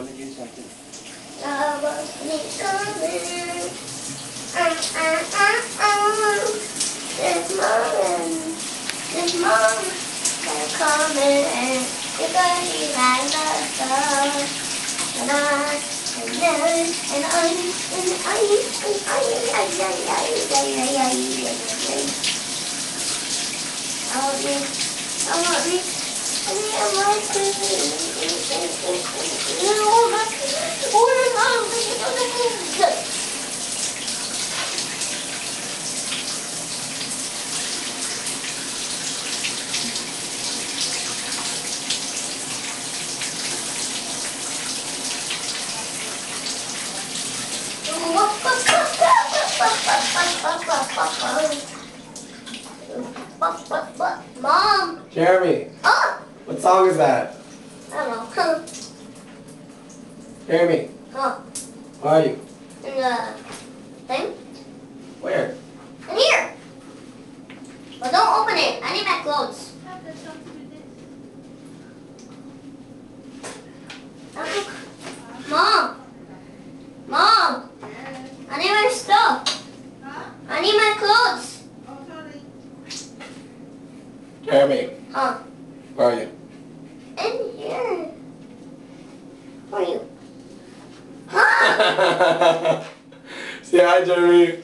want to do something. I was coming. This morning, they're coming. Because you like the sun. And Mom! Jeremy! Oh! What song is that? I don't know. Jeremy! Huh? Where are you? In the thing? Where? In here! But don't open it. I need my clothes. Mom! Mom! I need my stuff. I need my clothes. Jeremy! Huh? Where are you? In here. Who are you? Huh? Say hi, Jeremy.